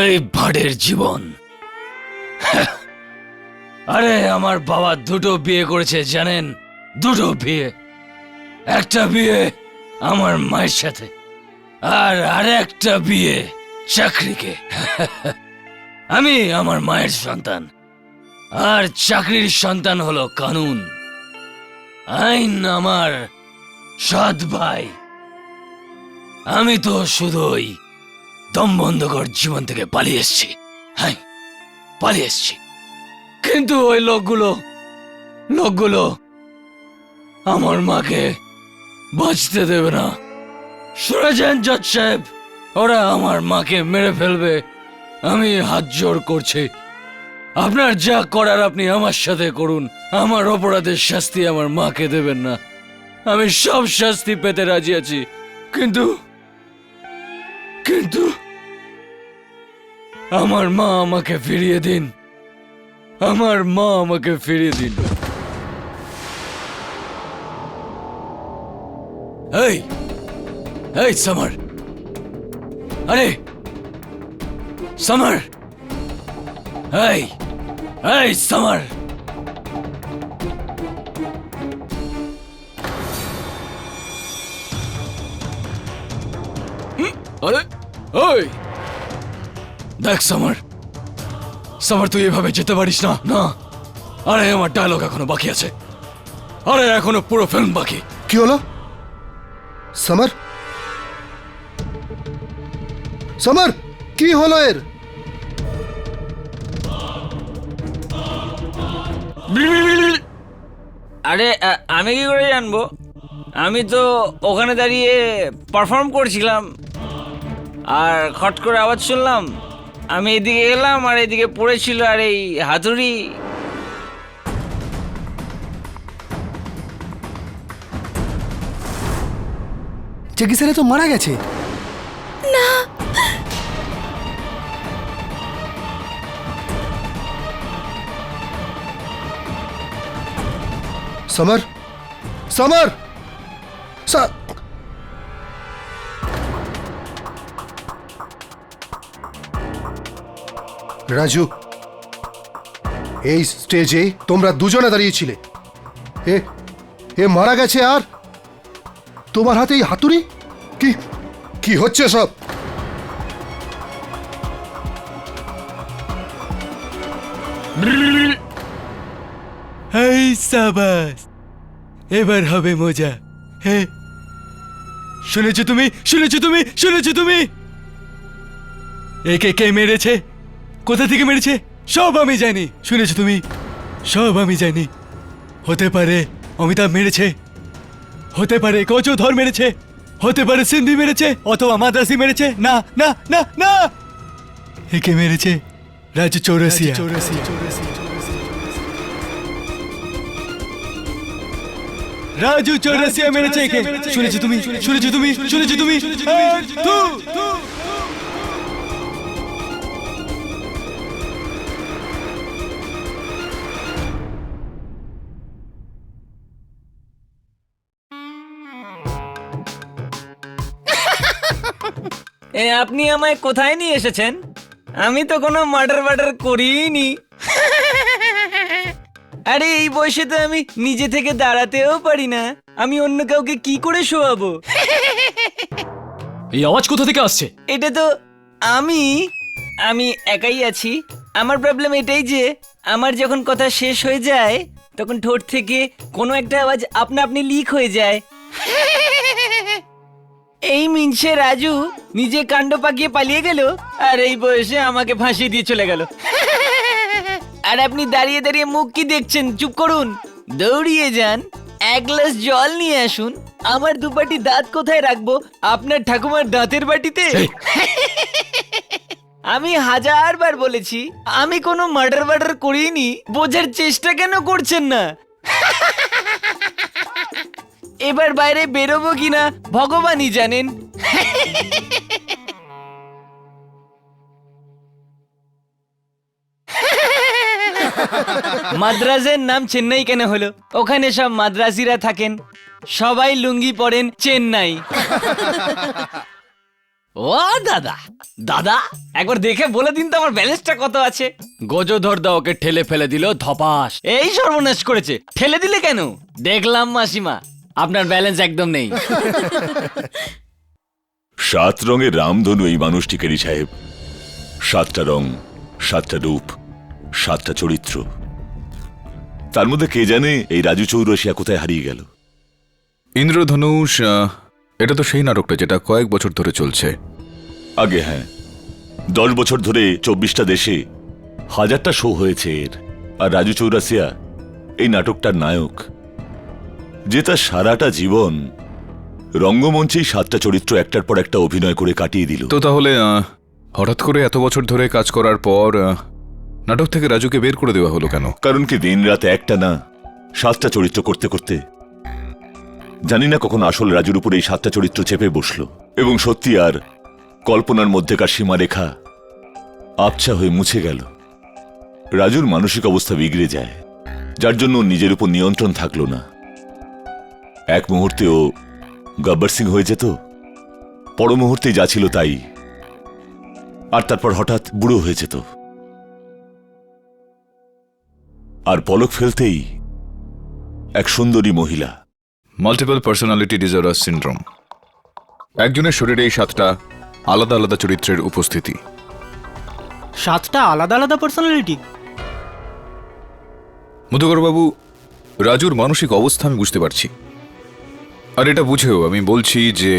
এই ভাড়ের জীবন। আরে আমার বাবা দুটো বিয়ে করেছে জানেন, দুটো বিয়ে। একটা বিয়ে আমার মায়ের সাথে, আর আরেকটা বিয়ে চাকরিকে। আমি আমার মায়ের সন্তান, আর চাকরির সন্তান হলো কানুন, আইন আমার সৎ ভাই। আমি তো শুধুই দম বন্ধকর জীবন থেকে পালিয়ে এসছি। হ্যাঁ, পালিয়ে এসছি, কিন্তু ওই লোকগুলো আমার মাকে বাঁচতে দেবে না। শুনেছেন জজ সাহেব, ওরা আমার মাকে মেরে ফেলবে। আমি হাত জোড় করছি, আপনার যা করার আপনি আমার সাথে করুন। আমার অপরাধের শাস্তি আমার মাকে দেবেন না। আমি সব শাস্তি পেতে রাজি আছি, কিন্তু কিন্তু আমার মা আমাকে ফিরিয়ে দিন। আমার মা আমাকে ফিরিয়ে দিন। এই এই समर, আরে समर, এই এই समर, আরে ওই দেখ समर, समर তুই এভাবে যেতে পারিস না। না, আরে আমার ডায়লগ এখনো বাকি আছে। আরে এখনো পুরো ফিল্ম বাকি। কি হলো समर? समर কি হলো এর? আরে আমি কি করে জানবো? আমি তো ওখানে দাঁড়িয়ে পারফর্ম করছিলাম, আর খট করে আওয়াজ শুনলাম। আমি এদিকে এলাম, আর এদিকে পড়েছিল আর এই হাতুড়ি। জেকি স্যার তো মারা গেছে। समर, समर, রাজু, এই স্টেজে তোমরা দুজনে দাঁড়িয়েছিলে। এ মারা গেছে, আর তোমার হাতে এই হাতুড়ি? কি কি হচ্ছে সব? এই সাবাস, এবার হবে মজা। হ্যাঁ, শুনেছো তুমি, শুনেছো তুমি, শুনেছো তুমি? একে কে মেরেছে, কোথা থেকে মেরেছে, সব আমি জানি। শুনেছো তুমি? সব আমি জানি। হতে পারে অমিতাভ মেরেছে, হতে পারে কচুধর মেরেছে, হতে পারে সিন্ধি মেরেছে, অথবা মাদ্রাসি মেরেছে। না না না না, একে মেরেছে রাজু চৌরাসিয়া। রাজু চৌরাসিয়া মেরেছে একে। শুনেছো তুমি, শুনেছো তুমি, শুনেছো তুমি? আপনি আমায় কোথায় নিয়ে এসেছেন? আমি তো কোনো মার্ডার করিনি। আরে এই বয়সে তো আমি নিজে থেকে দাঁড়াতেও পারি না, আমি অন্য কাউকে কি করে শোয়াবো? এই আওয়াজ কোথা থেকে আসছে? এটা তো আমি একাই আছি। আমার প্রবলেম এটাই যে আমার যখন কথা শেষ হয়ে যায় তখন ঠোঁট থেকে কোনো একটা আওয়াজ আপনা আপনি লিক হয়ে যায়। এই মিনসে রাজু নিজে কাণ্ড পাকিয়ে পালিয়ে গেল, আর এই বয়সে আমাকে ফাঁসিয়ে দিয়ে চলে গেল। আর আপনি দাঁড়িয়ে দাঁড়িয়ে মুখ কি দেখছেন? চুপ করুন, দৌড়িয়ে যান, এক গ্লাস জল নিয়ে আসুন। আমার দুপাটি দাঁত কোথায় রাখবো? আপনার ঠাকুমার দাঁতের বাটিতে। আমি 1000 বার বলেছি আমি কোনো মার্ডার করিনি, বোঝার চেষ্টা কেন করছেন না? এবার বাইরে বেরোবো কিনা ভগবানই জানেন। মাদ্রাজের নাম চেন্নাই কেন হলো? ওখানে সব মাদ্রাসিরা থাকেন। সবাই লুঙ্গি পরেন চেন্নাই। ও দাদা, দাদা একবার দেখে বলে দিন তো আমার ব্যালেন্সটা কত আছে। গজধরদা ওকে ঠেলে ফেলে দিল ধপাস, এই সর্বনাশ করেছে। ঠেলে দিলে কেন? দেখলাম মাসিমা আপনার ব্যালেন্স একদম নেই। 7 রঙের রামধনু এই মানুষটিকেরই সাহেব। 7টা রং, 7টা রূপ, 7টা চরিত্র। তার মধ্যে কে জানে এই রাজু চৌরসিয়া কোথায় হারিয়ে গেল। ইন্দ্রধনুষ, এটা তো সেই নাটকটা যেটা কয়েক বছর ধরে চলছে। আগে হ্যাঁ, 10 বছর ধরে 24টা দেশে 1000টা শো হয়েছে এর। আর রাজু চৌরাসিয়া এই নাটকটার নায়ক, যে তার সারাটা জীবন রঙ্গমঞ্চেই 7টা চরিত্র একটার পর একটা অভিনয় করে কাটিয়ে দিল। তো তাহলে হঠাৎ করে এত বছর ধরে কাজ করার পর নাটক থেকে রাজুকে বের করে দেওয়া হলো কেন? কারণ কি দিন রাত একটা না 7টা চরিত্র করতে করতে জানি না কখন আসল রাজুর উপর এই 7টা চরিত্র চেপে বসলো, এবং সত্যি আর কল্পনার মধ্যেকার সীমারেখা আবছা হয়ে মুছে গেল। রাজুর মানসিক অবস্থা বিগড়ে যায়, যার জন্য নিজের উপর নিয়ন্ত্রণ থাকলো না। এক মুহূর্তে ও গব্বর সিং হয়ে যেত, পর মুহূর্তে যা ছিল তাই, আর তারপর হঠাৎ বুড়ো হয়ে যেত। আর পলক ফেলতেই এক সুন্দরী মহিলা। Multiple personality disorder syndrome. একজনের শরীরে এই 7টা আলাদা আলাদা চরিত্রের উপস্থিতি। 7টা আলাদা আলাদা পার্সোনালিটি? মধুকরবাবু, রাজুর মানসিক অবস্থা আমি বুঝতে পারছি, আর এটা বুঝেও আমি বলছি যে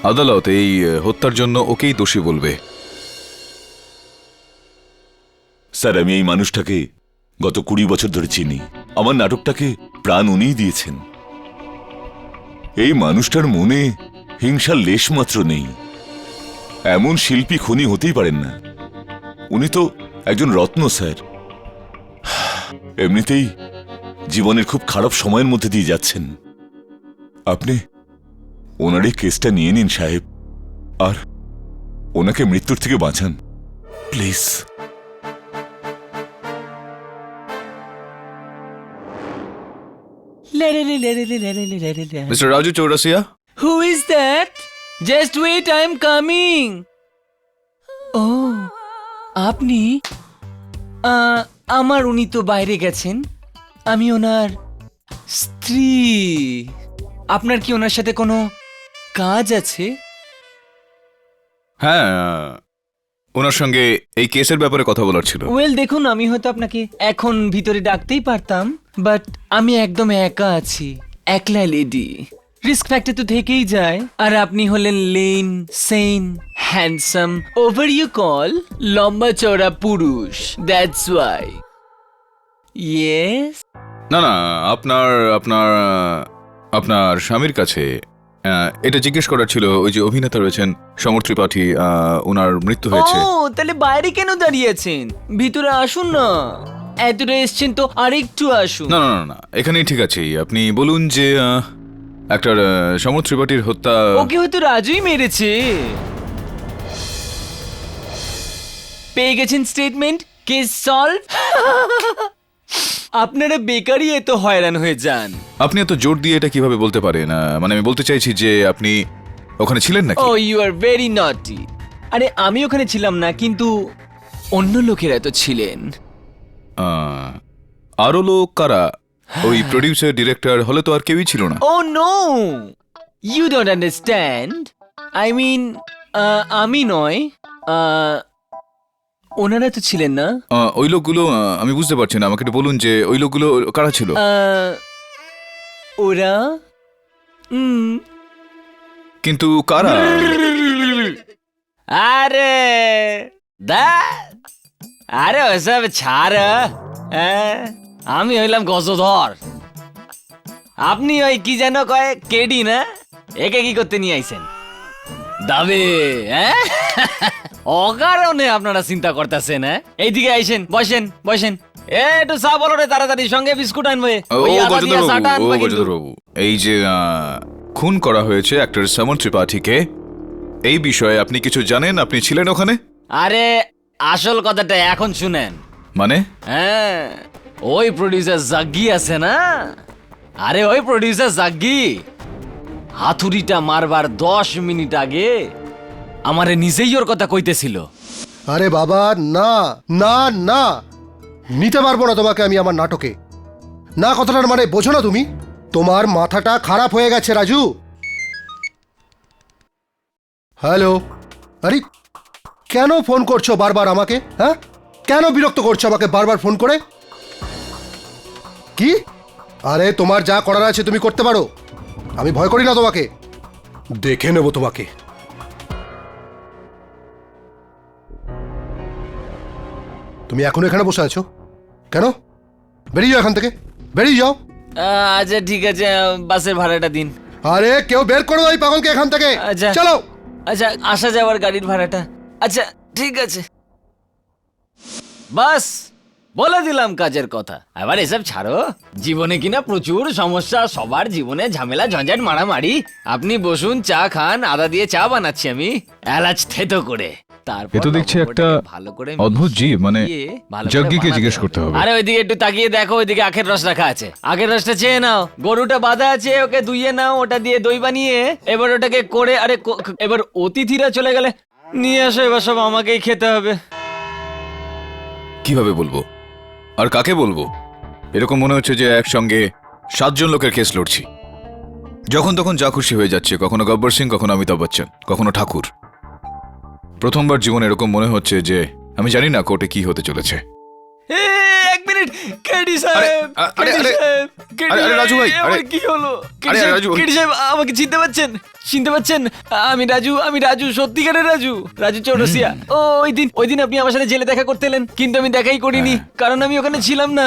আদালত এই হত্যার জন্য ওকেই দোষী বলবে। স্যার, আমি এই মানুষটাকে গত 20 বছর ধরে চিনি। আমার নাটকটাকে প্রাণ উনিই দিয়েছেন। এই মানুষটার মনে হিংসার লেশ মাত্র নেই। এমন শিল্পী খুনি হতেই পারেন না। উনি তো একজন রত্ন স্যার। এমনিতেই জীবনের খুব খারাপ সময়ের মধ্যে দিয়ে যাচ্ছেন। আপনি ওনার এই কেসটা নিয়ে নিন সাহেব, আর ওনাকে মৃত্যুর থেকে বাঁচান please. Mister Raju Chaurasia, Who is that? Just wait, I am coming. Oh, আপনি? আমার উনি তো বাইরে গেছেন। আমি ওনার স্ত্রী। আপনার কি ওনার সাথে কোনো কাজ আছে? হ্যাঁ, ওনার সঙ্গে এই কেসের ব্যাপারে কথা বলার ছিল। ওয়েল দেখুন, আমি হয়তো আপনাকে এখন ভিতরে ডাকতেই পারতাম, বাট আমি একদম একা আছি, একলা লেডি। রিস্ক ফ্যাক্টর তো থেকেই যায়। আর আপনি হলেন লেন, সেন, হ্যান্ডসাম, ওভার ইউ কল, লম্বা চওড়া পুরুষ। That's why. ইয়েস। না না, আপনার আপনার আপনার স্বামীর কাছে এটা জিজ্ঞেস করার ছিল। ওই যে অভিনেতা রয়েছেন সমর ত্রিপাঠী, ওনার মৃত্যু হয়েছে। ও, তাহলে বাইরে কেন দাঁড়িয়ে আছেন? ভিতরে আসুন না। এতটা এসছেন তো আরেকটু আসুন। না না না না, এখানেই ঠিক আছে। আপনি বলুন যে একটার সমর ত্রিপাঠীর হত্যা। ওকে হয়তো রাজুই মেরেছে। পেয়ে গেছেন স্টেটমেন্ট, কেস সলভ। আপনারা বেকারই এত হয়রান হয়ে যান। আপনি এত জোর দিয়ে এটা কিভাবে বলতে পারেন? মানে আমি বলতে চাইছি যে আপনি ওখানে ছিলেন নাকি? ও, ইউ আর ভেরি নটি। আরে আমি ওখানে ছিলাম না, কিন্তু অন্য লোকেরা তো ছিলেন। আরো লোক কারা? ওই প্রডিউসার, ডিরেক্টর, হলে তো আর কেউই ছিল না। Oh no, you don't understand. I mean, আমি নয়, ওনারা তো ছিলেন না। ওই লোকগুলো আমি বুঝতে পারছি না, আমাকে একটু বলুন যে ওই লোকগুলো কারা ছিল? ওরা কিন্তু কারা? আরে আরে ওসব ছাড়। আমি হইলাম গজধর, আপনি ওই কি যেন কয় কেডি না? একে কি করতে নিয়ে আইছেন? দাবে অকারণে আপনারা চিন্তা করতেছেন। এইদিকে আইসেন, বসেন বসেন। একটু চা বলো রে তাড়াতাড়ি, সঙ্গে বিস্কুট আনবে। এই যে খুন করা হয়েছে অ্যাক্টর সমর ত্রিপাঠীকে, এই বিষয়ে আপনি কিছু জানেন? আপনি ছিলেন ওখানে? আরে আসল কথাটা এখন শুনেন। মানে? হ্যাঁ, ওই প্রডিউসার জাগি আছে না, আরে ওই প্রডিউসার জাগ্গি হাতুড়িটা মারবার 10 মিনিট আগে আমারে নিজেই ওর কথা কইতেছিল। আরে বাবা না না না, নিতে পারবো না তোমাকে আমি আমার নাটকে। না কথাটার মানে বোঝো না তুমি? তোমার মাথাটা খারাপ হয়ে গেছে রাজু। হ্যালো, আরে কেন ফোন করছো বারবার আমাকে? হ্যাঁ, কেন বিরক্ত করছো আমাকে বারবার ফোন করে? কি? আরে তোমার যা করার আছে তুমি করতে পারো, আমি ভয় করি না তোমাকে, দেখে নেব তোমাকে। তুমি এখন এখানে বসে আছো কেন? বেরিয়ে যাও এখান থেকে, বেরিয়ে যাও। আচ্ছা ঠিক আছে, বাসের ভাড়াটা দিন। আরে কেউ বের করে দাও এই পাগলকে এখান থেকে। আচ্ছা। চলো। আচ্ছা আসা যাওয়ার গাড়ির ভাড়াটা। আচ্ছা ঠিক আছে, বাস বলে দিলাম কাজের কথা। এবার এসব ছাড়ো, জীবনে কিনা প্রচুর সমস্যা, সবার জীবনে ঝামেলা ঝঞ্ঝাট মারামারি। আপনি বসুন, চা খান, আদা দিয়ে চা বানাচ্ছি আমি, এলাচ থেতো করে। তারপর এ তো দেখছি একটা ভালো করে অদ্ভুত জীব, মানে মিশিয়ে ভালো করে যজ্ঞিকে বানাতে জিজ্ঞেস হবে। করতে হবে। আরে ওইদিকে একটু তাকিয়ে দেখো, ওইদিকে আখের রস রাখা আছে, আখের রসটা চেয়ে নাও। গরুটা বাঁধা আছে, ওকে ধুইয়ে নাও, ওটা দিয়ে দই বানিয়ে এবার ওটাকে করে, আরে এবার অতিথিরা চলে গেলে নিয়ে আসো, এবার সব আমাকেই খেতে হবে। কিভাবে বলবো আর কাকে বলবো? এরকম মনে হচ্ছে যে একসঙ্গে 7 জন লোকের কেস লড়ছি। যখন তখন যা খুশি হয়ে যাচ্ছে, কখনো গব্বর সিং, কখনো অমিতাভ বচ্চন, কখনো ঠাকুর। প্রথমবার জীবনে এরকম মনে হচ্ছে যে আমি জানি না কোর্টে কি হতে চলেছে। এক মিনিট, কেডি সাহেব, আরে, কেডি আরে, সাহেব, কেডি আরে, রাজু ভাই, সাহেব, আরে, আমার কি হলো? আরে, রাজু ভাই। কেডি সাহেব, আমাকে চিনতে পাচ্ছেন? চিনতে পাচ্ছেন? আমি রাজু, সত্যিকারের রাজু চৌরসিয়া। ওই দিন আপনি আমার সাথে জেলে দেখা করতে এলেন, কিন্তু আমি দেখাই করিনি, কারণ আমি ওখানে ছিলাম না।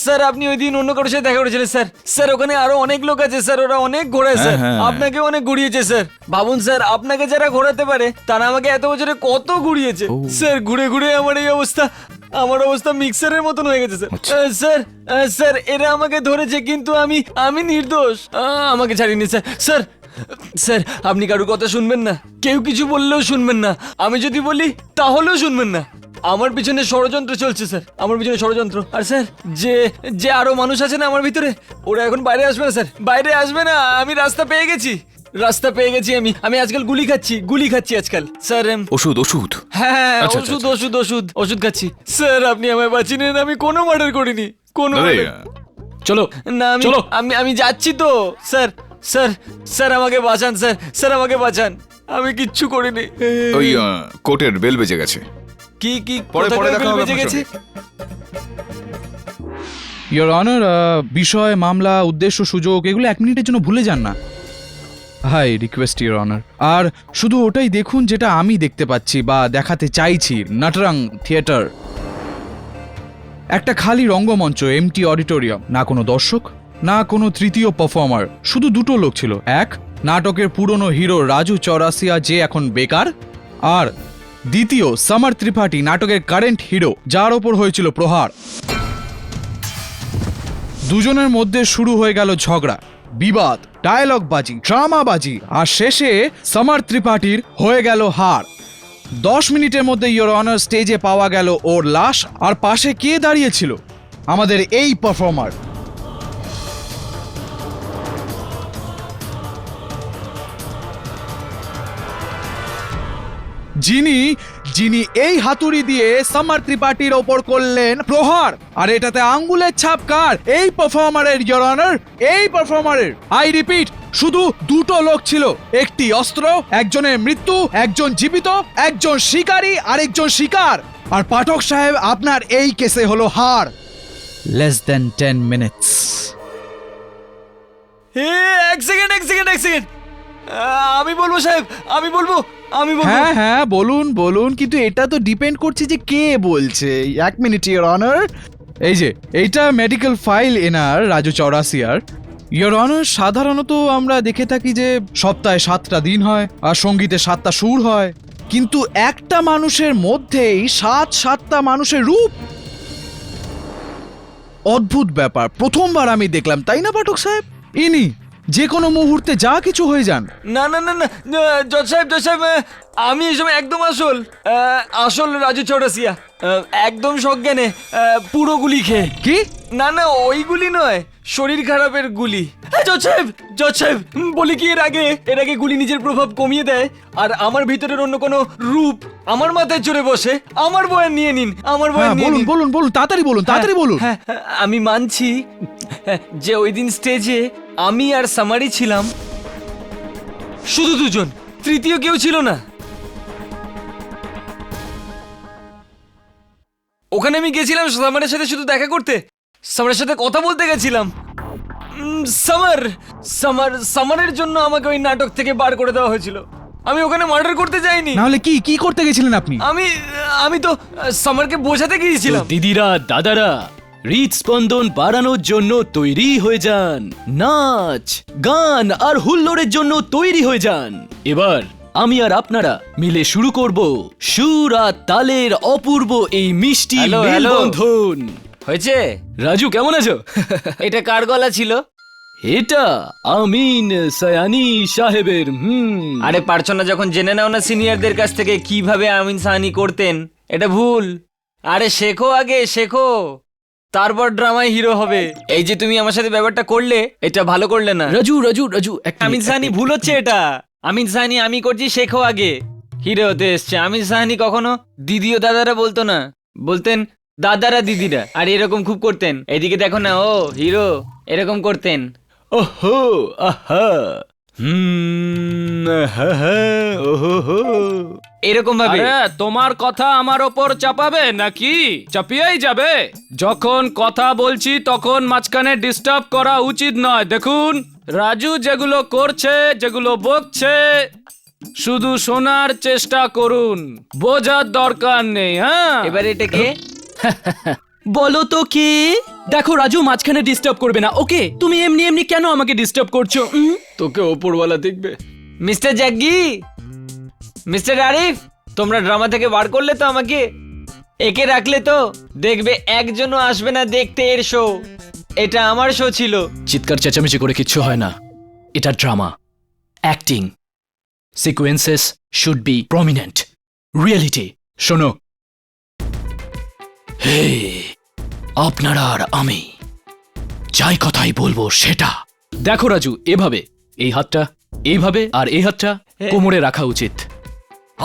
স্যার আপনি ওই দিন অন্য কারোর সাথে দেখা করেছিলেন স্যার। স্যার ওখানে আরো অনেক লোক আছে স্যার, ওরা অনেক ঘোরায় স্যার, আপনাকে অনেক ঘুরিয়েছে স্যার। ভাবুন স্যার, আপনাকে যারা ঘোরাতে পারে তারা আমাকে এত বছরে কত ঘুরিয়েছে স্যার। ঘুরে ঘুরে আমার এই অবস্থা, আমার অবস্থা মিক্সারের মতন হয়ে গেছে স্যার। স্যার এরা আমাকে ধরেছে, কিন্তু আমি নির্দোষ, আমাকে ছাড়িনি স্যার। স্যার আপনি কারোর কথা শুনবেন না, কেউ কিছু বললেও শুনবেন না, আমি যদি বলি তাহলেও শুনবেন না। আমার পিছনে ষড়যন্ত্র চলছে স্যার, আমার পিছনে ষড়যন্ত্র। আর স্যার যে আরো মানুষ আছে না আমার ভিতরে, ওরা এখন বাইরে আসবে না স্যার, বাইরে আসবে না। আমি রাস্তা পেয়ে গেছি, আমি আজকাল গুলি খাচ্ছি আজকাল স্যার। ওষুধ। হ্যাঁ আচ্ছা, ওষুধ খাচ্ছি স্যার। আপনি আমায় বাঁচিয়ে নেন, আমি কোনো মার্ডার করিনি, কোনো আরে, চলো না, আমি যাচ্ছি তো স্যার আমাকে বাঁচান স্যার আমাকে বাঁচান, আমি কিচ্ছু করিনি। ওই কোর্টের বেল বেজে গেছে। কি পরে কোথাকার দেখা বেল হবে বেজে আপনার গেছে? ইয়োর অনার, বিষয়, মামলা, উদ্দেশ্য, সুযোগ এগুলো 1 মিনিটের জন্য ভুলে যান না। I request your honour. আর শুধু ওটাই দেখুন যেটা আমি দেখতে পাচ্ছি বা দেখাতে চাইছি। নাটরাং থিয়েটার একটা খালি রঙ্গমঞ্চ, এমটি অডিটোরিয়াম, না কোনো দর্শক, না কোনো তৃতীয় পারফর্মার, শুধু 2টো লোক ছিল। এক, নাটকের পুরনো হিরো রাজু চৌরাসিয়া, যে এখন বেকার, আর দ্বিতীয় সমর ত্রিপাঠী, নাটকের কারেন্ট হিরো, যার ওপর হয়েছিল প্রহার। দুজনের মধ্যে শুরু হয়ে গেল ঝগড়া, বিবাদ, ডায়লগ বাজি, ড্রামা বাজি, আর শেষে সমর ত্রিপাঠীর হয়ে গেল হার। 10 মিনিটের মধ্যে ইয়োর অনার স্টেজে পাওয়া গেল ওর লাশ, আর পাশে কে দাঁড়িয়েছিল? আমাদের এই পারফর্মার। যিনি এই হাতুড়ি দিয়ে সমর ত্রিপাঠীর ওপর করলেন প্রহার। আর এটাতে আঙ্গুলের ছাপ কার? এই পারফর্মারের ইয়োর অনার, এই পারফর্মারের। আই রিপিট, শুধু 2টো লোক ছিল, একটি অস্ত্র, একজনের মৃত্যু, একজন জীবিত, একজন শিকারী, আরেকজন শিকার। আর পাঠক সাহেব, আপনার এই কেসে হলো হার। Less than 10 minutes. এক সেকেন্ড আমি বলবো সাহেব, আমি বলবো। হ্যাঁ বলুন, কিন্তু এটা তো ডিপেন্ড করছে যে কে বলছে। 1 মিনিট ইয়োর অনার। এই যে এইটা মেডিকেল ফাইল এনার রাজু চৌরাসিয়ার। ইয়োর অনার, সাধারণত আমরা দেখে থাকি যে সপ্তাহে 7টা দিন হয় আর সঙ্গীতে 7টা সুর হয়, কিন্তু একটা মানুষের মধ্যেই 7টা মানুষের রূপ। অদ্ভুত ব্যাপার, প্রথমবার আমি দেখলাম, তাই না পাঠক সাহেব? ইনি যে কোনো মুহূর্তে যা কিছু হয়ে যান। না জজ সাহেব, আমি এসব একদম আসল রাজু চৌরাসিয়া, একদম সজ্ঞানে, পুরো গুলি খেয়ে। কি? না না, ওই গুলি নয়, শরীর খারাপের গুলি। জজ সাহেব, বলি কি, এর আগে গুলি নিজের প্রভাব কমিয়ে দেয়, আর আমার ভিতরের অন্য কোনো রূপ আমার মাথায় চড়ে বসে। আমার বয়ান নিয়ে নিন, আমার বয়ান হ্যাঁ, নিয়ে বলুন নিন। বলুন বলুন, তাড়াতাড়ি বলুন, তাড়াতাড়ি বলুন। হ্যাঁ, আমি মানছি যে ওই দিন স্টেজে আমি আর সামারি ছিলাম, শুধু দুজন, তৃতীয় কেউ ছিল না। ওখানে আমি গেছিলাম সামারের সাথে শুধু দেখা করতে, সামারের সাথে কথা বলতে গেছিলাম। সামারের জন্য আমাকে ওই নাটক থেকে বার করে দেওয়া হয়েছিল। আমি ওখানে মার্ডার করতে যাইনি। না হলে কি করতে গেছিলেন আপনি? আমি তো সামারকে বোঝাতে গিয়েছিলাম। দিদিরা দাদারা, হৃদস্পন্দন বাড়ানোর জন্য তৈরি হয়ে যান, নাচ গান আর হুল্লোড়ের জন্য তৈরি হয়ে যান। এবার আমি আর আপনারা মিলে শুরু করব সুর আর তালের অপূর্ব এই মিষ্টি হ্যালো, হ্যালো। মেলবন্ধন। হয়েছে? রাজু কেমন আছো? এটা কার গলা ছিল? এটা আমিন সায়ানি সাহেবের। আরে পারছো না যখন জেনে নাও না সিনিয়রদের কাছ থেকে কিভাবে আমিন সাহানি করতেন। এটা ভুল। আরে শেখো, আগে শেখো, তারপর ড্রামায় হিরো হবে। এই যে তুমি আমার সাথে ব্যাপারটা করলে, এটা ভালো করলে না। রাজু রাজু রাজু, আমিন সাহানি ভুল হচ্ছে এটা। আমিন সাহানি আমি করছি, শেখো আগে। হিরো হতে এসছে। আমিন সাহানি কখনো দিদি ও দাদারা বলতো না, বলতেন দাদারা দিদিরা। আর এরকম খুব করতেন। এদিকে দেখো না, ও হিরো, এরকম করতেন। ওহো আহা ওহো। এরকম ভাবে। আরে তোমার কথা আমার ওপর চাপাবে নাকি? চাপিয়েই যাবে। যখন কথা বলছি তখন মাঝখানে ডিস্টার্ব করা উচিত নয়। দেখুন রাজু যেগুলো করছে, যেগুলো বকছে, শুধু শোনার চেষ্টা করুন, বোঝার দরকার নেই। হ্যাঁ, এবার এটা কে? বলো তো কি? দেখো রাজু মাঝখানে ডিস্টার্ব করবে না, ওকে? তুমি এমনি এমনি কেন আমাকে ডিস্টার্ব করছো? তোকে ওপরওয়ালা দেখবে। মিস্টার জাগ্গি, মিস্টার আরিফ, তোমরা ড্রামা থেকে বার করলে তো আমাকে? একে রাখলে তো দেখবে একজনও আসবে না দেখতে এর শো। এটা আমার শো ছিল। চিৎকার চেঁচামেচি করে কিচ্ছু হয় না, এটা drama, acting. Sequences should be prominent, reality. শোনো, হে আপনারা আর আমি যাই কথাই বলবো সেটা। দেখো রাজু, এভাবে, এই হাতটা এইভাবে, আর এই হাতটা কোমরে রাখা উচিত।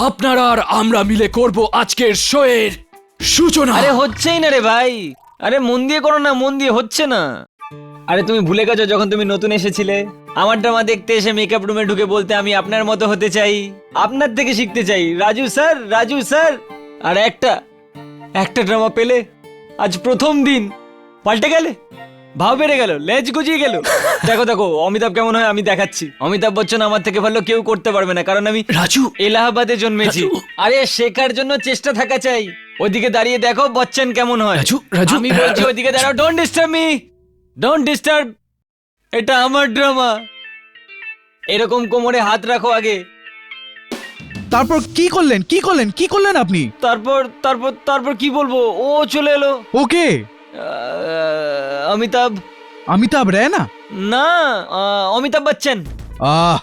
আপনারা আর আমরা মিলে করব আজকের শোয়ের সূচনা। আরে হচ্ছেই না রে ভাই। আরে মন দিয়ে করো না, মন দিয়ে হচ্ছে না। আরে তুমি ভুলে গেছো যখন তুমি নতুন এসেছিলে, আমার ড্রামা দেখতে এসে মেকআপ রুমে ঢুকে বলতে আমি আপনার মতো হতে চাই, আপনার থেকে শিখতে চাই, রাজু স্যার, রাজু স্যার। আর একটা ড্রামা পেলে আজ প্রথম দিন পাল্টে গেলে, ভাব বেড়ে গেল, লেজ গুজিয়ে গেল। দেখো দেখো অমিতাভ কেমন হয় আমি দেখাচ্ছি। অমিতাভ বচ্চন আমার থেকে ভালো কেউ করতে পারবে না, কারণ আমি রাজু, এলাহাবাদে জন্মেছি। রাজু। আরে শেখার জন্য চেষ্টা থাকা চাই। ওইদিকে দাঁড়িয়ে দেখো বচ্চন কেমন হয়। রাজু, রাজু। আমি বলছি ওইদিকে দাঁড়াও। Don't disturb me, don't disturb. এটা আমার ড্রামা। এরকম কোমরে হাত রাখো আগে। তারপর কি করলেন আপনি? তারপর কি বলবো? ও চলে এলো। ওকে, অমিতাভ রেনা? না, Amitabh Bachchan. Ah,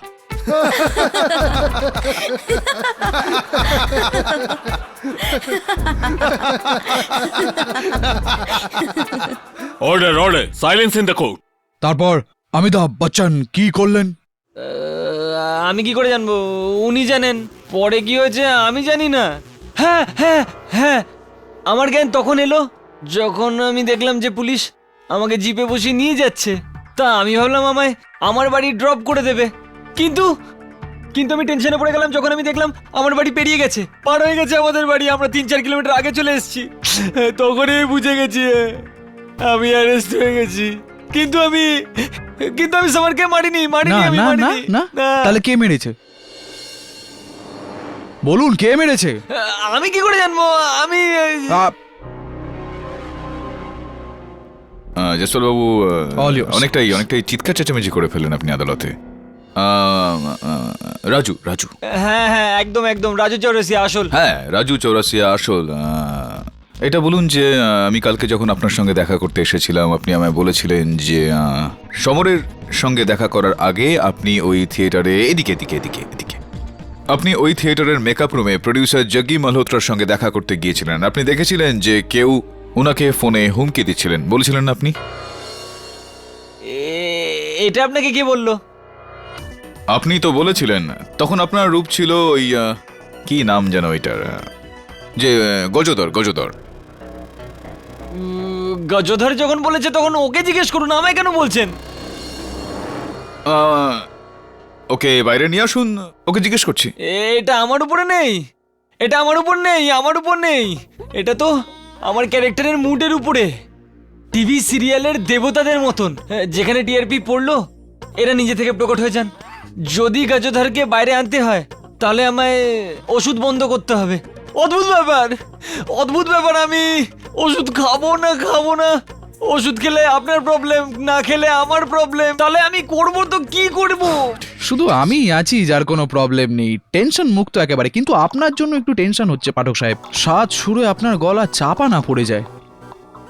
order order, silence in the court. তারপর অমিতাভ বচ্চন কি করলেন? আমি কি করে জানবো? উনি জানেন। পরে কি হয়েছে আমি জানি না। হ্যাঁ হ্যাঁ হ্যাঁ, আমার জ্ঞান তখন এলো যখন আমি দেখলাম যে পুলিশ আমাকে জিপে বসিয়ে নিয়ে যাচ্ছে। তা আমি ভাবলাম আমায় আমার বাড়ি ড্রপ করে দেবে, কিন্তু আমি টেনশনে পড়ে গেলাম যখন আমি দেখলাম আমার বাড়ি পেরিয়ে গেছে, পার হয়ে গেছে আমাদের বাড়ি। আমরা 3-4 কিলোমিটার আগে চলে এসেছি। তখনই বুঝে গেছি আমি অ্যারেস্ট হয়ে গেছি। কিন্তু আমি সামারকে মারিনি। না আমি না না মারিনি। না, না। তাহলে কে মেরেছে? বলুন কে মেরেছে? আমি কি করে জানবো? আমি আহ, জসপাল বাবু, All yours. অনেকটাই চিৎকার চেঁচামেচি করে ফেলেন আপনি আদালতে। রাজু, হ্যাঁ হ্যাঁ, একদম রাজু চৌরাসিয়া আসল। হ্যাঁ রাজু চৌরাসিয়া আসল। এটা বলুন যে আমি কালকে যখন আপনার সঙ্গে দেখা করতে এসেছিলাম, আপনি আমায় বলেছিলেন যে সমরের সঙ্গে দেখা করার আগে আপনি ওই থিয়েটারে এদিকে আপনি ওই থিয়েটারের মেকআপ রুমে প্রডিউসার জগ্গি মালহোত্রার সঙ্গে দেখা করতে গিয়েছিলেন। আপনি দেখেছিলেন যে কেউ ওনাকে ফোনে হুমকি দিচ্ছিলেন, বলেছিলেন না আপনি? এটা আপনাকে কে বললো? আপনি তো বলেছিলেন তখন আপনার রূপ ছিল ওই কি নাম যেন ওইটার, যে গজধর। গজধর যখন বলেছে তখন ওকে জিজ্ঞেস করুন, আমায় কেন বলছেন? ওকে বাইরে নিয়ে আসুন, ওকে জিজ্ঞেস করছি। এটা আমার উপরে নেই, এটা আমার উপর নেই, আমার উপর নেই। এটা তো আমার ক্যারেক্টারের মুডের উপরে। টিভি সিরিয়ালের দেবতাদের মতন, যেখানে টিআরপি পড়লো এরা নিজে থেকে প্রকট হয়ে যান। যদি গজধরকে বাইরে আনতে হয় তাহলে আমায় ওষুধ বন্ধ করতে হবে। অদ্ভুত ব্যাপার, অদ্ভুত ব্যাপার। আমি ওষুধ খাবো না। ওষুধ খেলে আপনার প্রবলেম, না খেলে আমার প্রবলেম। তাহলে আমি করবো তো কি করব? শুধু আমি আছি যার কোনো প্রবলেম নেই, টেনশন মুক্ত একেবারে। কিন্তু আপনার জন্য একটু টেনশন হচ্ছে পাঠক সাহেব, স্বাদ সুরে আপনার গলা চাপা না পড়ে যায়।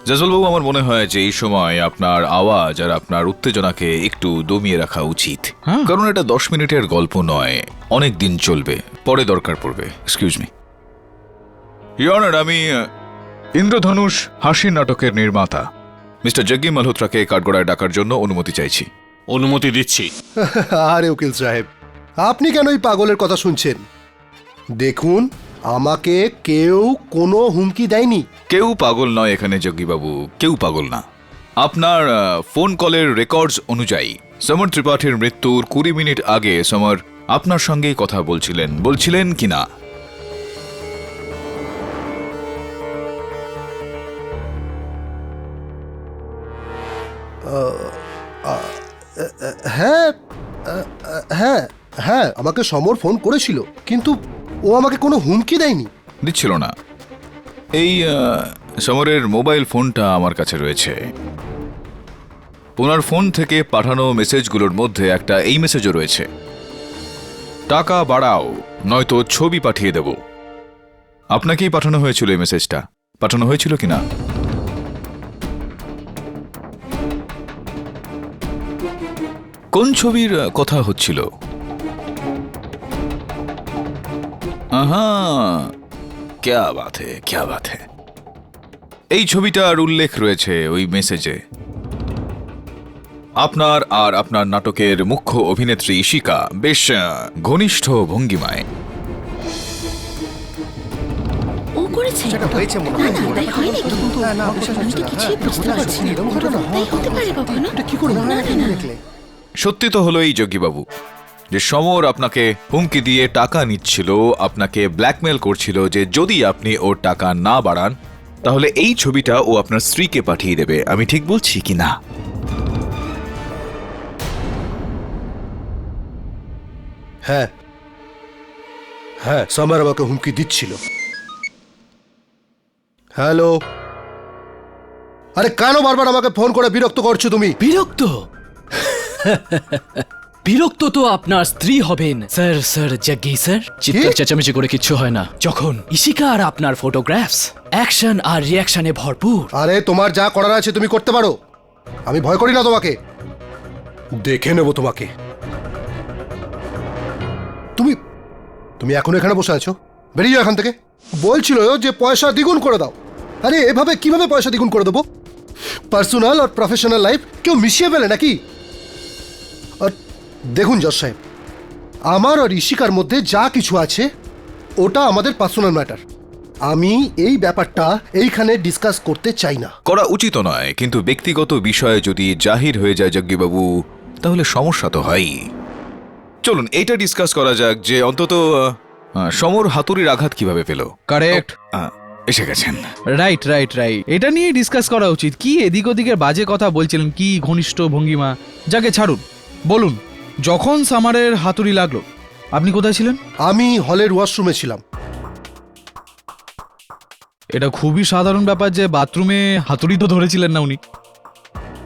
জসওয়ালবাবু, আমার মনে হয় যে এই সময় আপনার আওয়াজ আর আপনার উত্তেজনাকে একটু দমিয়ে রাখা উচিত। হ্যাঁ। কারণ এটা 10 মিনিটের গল্প নয়, অনেক দিন চলবে, পরে দরকার পড়বে। এক্সকিউজ মি ইওর অনার, আমি ইন্দ্রধনুষ হাসি নাটকের নির্মাতা মিস্টার জগ্গি মালহোত্রাকে কাঠগড়ায় ডাকার জন্য অনুমতি চাইছি। অনুমতি দিচ্ছি। আরে উকিল সাহেব, আপনি কেন এই পাগলের কথা শুনছেন? দেখুন, আমাকে কেউ কোনো হুমকি দেয়নি। কেউ পাগল নয় এখানে জগ্গিবাবু, কেউ পাগল না। আপনার ফোন কলের রেকর্ডস অনুযায়ী সমর ত্রিপাঠীর মৃত্যুর 20 মিনিট আগে সমর আপনার সঙ্গেই কথা বলছিলেন কিনা? হ্যাঁ হ্যাঁ হ্যাঁ, আমাকে সমর ফোন করেছিল, কিন্তু ও আমাকে কোনো হুমকি দেয়নি। দিচ্ছিল না। এই সমরের মোবাইল ফোনটা আমার কাছে রয়েছে। ওনার ফোন থেকে পাঠানো মেসেজগুলোর মধ্যে একটা এই মেসেজও রয়েছে, টাকা বাড়াও নয়তো ছবি পাঠিয়ে দেব। আপনাকেই পাঠানো হয়েছিল এই মেসেজটা, পাঠানো হয়েছিল কিনা? কোন ছবির কথা হচ্ছিল? আহা, ক্যা বাত হে। এই ছবিটার উল্লেখ রয়েছে ওই মেসেজে। আপনার আর আপনার নাটকের মুখ্য অভিনেত্রী ইশিকা বেশ ঘনিষ্ঠ ভঙ্গিমায়। ও করেছে? সেটা হয়েছে মনে হয়। না, তাই হয় নাকি? আমি তো কিছুই বুঝতে পারছি না। তাই হতে পারে কখনো? কি করবো? না। সত্যি তো হলো এই জগ্গিবাবু যে সমর আপনাকে হুমকি দিয়ে টাকা নিচ্ছিল, আপনাকে ব্ল্যাকমেল করছিল যে যদি আপনি ওর টাকা না বাড়ান তাহলে এই ছবিটা ও আপনার স্ত্রীকে পাঠিয়ে দেবে। আমি ঠিক বলছি কি না? হ্যাঁ হ্যাঁ, সমর আমাকে হুমকি দিচ্ছিল। হ্যালো, আরে কেন বারবার আমাকে ফোন করে বিরক্ত করছো তুমি? বিরক্ত? বিরক্ত তো আপনার স্ত্রী হবেন স্যার জগ্গি স্যার। চিৎকার চেঁচামেচি করে কিচ্ছু হয় না যখন ইশিকা আর আপনার ফটোগ্রাফস অ্যাকশন আর রিয়াকশনে ভরপুর। আরে তোমার যা করার আছে তুমি করতে পারো, আমি ভয় করি না তোমাকে। দেখে নেবো তোমাকে। তুমি তুমি এখন এখানে বসে আছো, বেরিয়ে যাও এখান থেকে। বলছিল যে পয়সা দ্বিগুণ করে দাও। আরে এভাবে কিভাবে পয়সা দ্বিগুণ করে দেবো? পার্সোনাল আর প্রফেশনাল লাইফ কেউ মিশিয়ে ফেলে নাকি? আর দেখুন জজ সাহেব, আমার আর ইশিকার মধ্যে যা কিছু আছে ওটা আমাদের পার্সোনাল ম্যাটার। আমি এই ব্যাপারটা এইখানে ডিসকাস করতে চাই না। করা উচিত নয়, কিন্তু ব্যক্তিগত বিষয়ে যদি জাহির হয়ে যায় জগ্গিবাবু তাহলে সমস্যা তো হয়ই। চলুন এইটা ডিসকাস করা যাক যে অন্তত সমর হাতুড়ির আঘাত কিভাবে পেল। কারেক্ট, এসে গেছেন। রাইট। এটা নিয়ে ডিসকাস করা উচিত। কি এদিক ওদিকের বাজে কথা বলছিলেন, কি ঘনিষ্ঠ ভঙ্গিমা, যাকে ছাড়ুন। বলুন, যখন সামারের হাতুড়ি লাগলো আপনি কোথায় ছিলেন? আমি হলের ওয়াশরুমে ছিলাম। এটা খুবই সাধারণ ব্যাপার যে বাথরুমে হাতুড়ি তো ধরেছিলেন না উনি।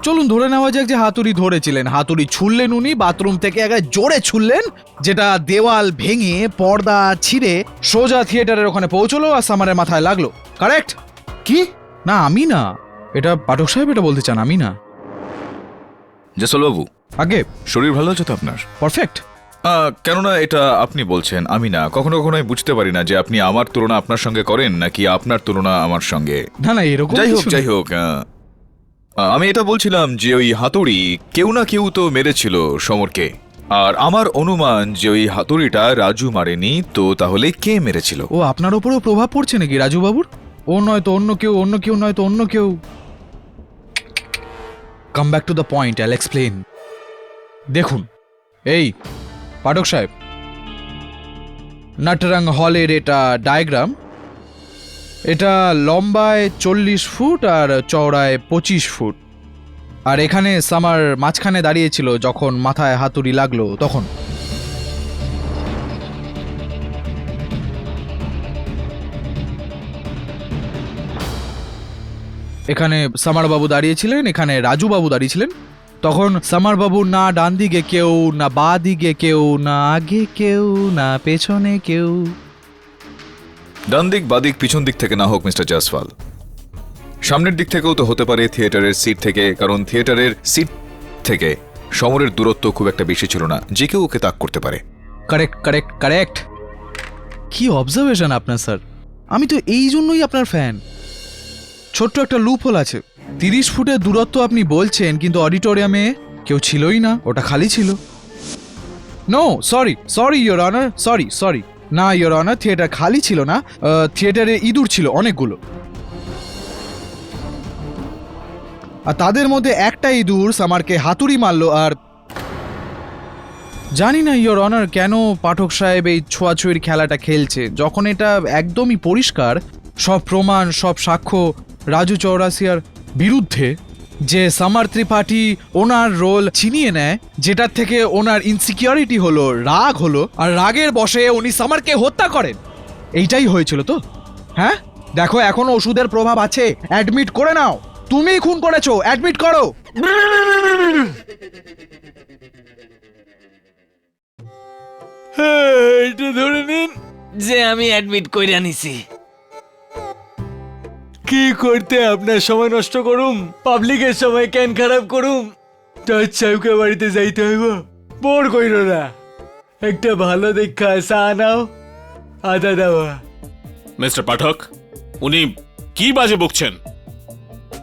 চলুন ধরে নেওয়া যাক যে হাতুড়ি ধরেছিলেন, হাতুড়ি ছুড়লেন উনি, বাথরুম থেকে একেবারে জোরে ছুড়লেন, যেটা দেওয়াল ভেঙে পর্দা ছিঁড়ে সোজা থিয়েটারের ওখানে পৌঁছলো আর সামারের মাথায় লাগলো। কারেক্ট? কি? না আমি না, এটা পাঠক সাহেব এটা বলতে চান, আমি না। জসওয়ালবাবু, আগে শরীর ভালো আছে তো আপনার? পারফেক্ট। কেননা এটা আপনি বলছেন, আমি না। কখনো কখনো আমি বুঝতে পারি না যে আপনি আমার তুলনা আপনার সঙ্গে করেন নাকি আপনার তুলনা আমার সঙ্গে। না না এরকম যাই হোক কিছু যাই নেই। হোক, আমি এটা বলছিলাম যে ওই হাতুড়ি কেউ না কেউ তো মেরেছিল সমরকে, আর আমার অনুমান যে ওই হাতুড়িটা রাজু মারেনি, তো তাহলে কে মেরেছিল? ও আপনার ওপরেও প্রভাব পড়ছে নাকি রাজু বাবুর? ও নয় তো অন্য কেউ, অন্য কেউ নয় তো অন্য কেউ। Come back to the point, I'll explain. দেখুন এই পাঠক সাহেব, নাটরাং হলের এটা ডায়াগ্রাম। এটা লম্বায় 40 ফুট আর চওড়ায় 25 ফুট। আর এখানে সামার মাঝখানে দাঁড়িয়েছিল যখন মাথায় হাতুড়ি লাগলো তখন। এখানে সামার বাবু দাঁড়িয়েছিলেন, এখানে রাজু বাবু দাঁড়িয়েছিলেন। তখন সামার বাবু না ডান দিকে কেউ, না বাঁ দিকে কেউ, না আগে কেউ, না পেছনে কেউ। ডান দিক বাদিক পিছন দিক থেকে না হোক মিস্টার জয়সওয়াল, সামনের দিক থেকেও তো হতে পারে থিয়েটারের সিট থেকে, কারণ থিয়েটারের সিট থেকে সমরের দূরত্ব খুব একটা বেশি ছিল না, যে কেউ ওকে তাক করতে পারে। Correct correct correct. কি অবজারভেশন আপনার স্যার, আমি তো এই জন্যই আপনার ফ্যান। ছোট্ট একটা লুপ হোল আছে, 30 ফুটের দূরত্ব আপনি বলছেন, কিন্তু অডিটোরিয়ামে কেউ ছিলই না, ওটা খালি ছিল। No sorry sorry your honour, sorry sorry, না ইয়োর অনার, থিয়েটার খালি ছিল না, থিয়েটারে ইঁদুর ছিল অনেকগুলো। আর তাদের মধ্যে একটা ইঁদুর সামারকে হাতুড়ি মারলো। আর জানি না ইয়োর অনার কেন পাঠক সাহেব এই ছোঁয়াছুঁয়ির খেলাটা খেলছে, যখন এটা একদমই পরিষ্কার, সব প্রমাণ সব সাক্ষ্য রাজু চৌরাসিয়ার বিরুদ্ধে, যে সামার ত্রিপাঠী ওনার রোল ছিনিয়ে নেয়, যেটার থেকে ওনার ইনসিকিউরিটি হলো, রাগ হলো, আর রাগের বশে উনি সামারকে হত্যা করেন। এইটাই হয়েছিল তো? হ্যাঁ দেখো, এখনো ওষুধের প্রভাব আছে, অ্যাডমিট করে নাও। তুমি খুন করেছো, অ্যাডমিট করো। এটা ধরে নিন যে আমি অ্যাডমিট কইরা নিছি। কি করতে আপনার সময় নষ্ট করুম, পাবলিকের সময় কেন খারাপ করুম? জজ সাহেবকে বাড়িতে যাইতে হইব, বোর কইর না। একটা ভালো দেখা চা নাও, আদা দেওয়া। মিস্টার পাঠক, উনি কি বাজে বকছেন?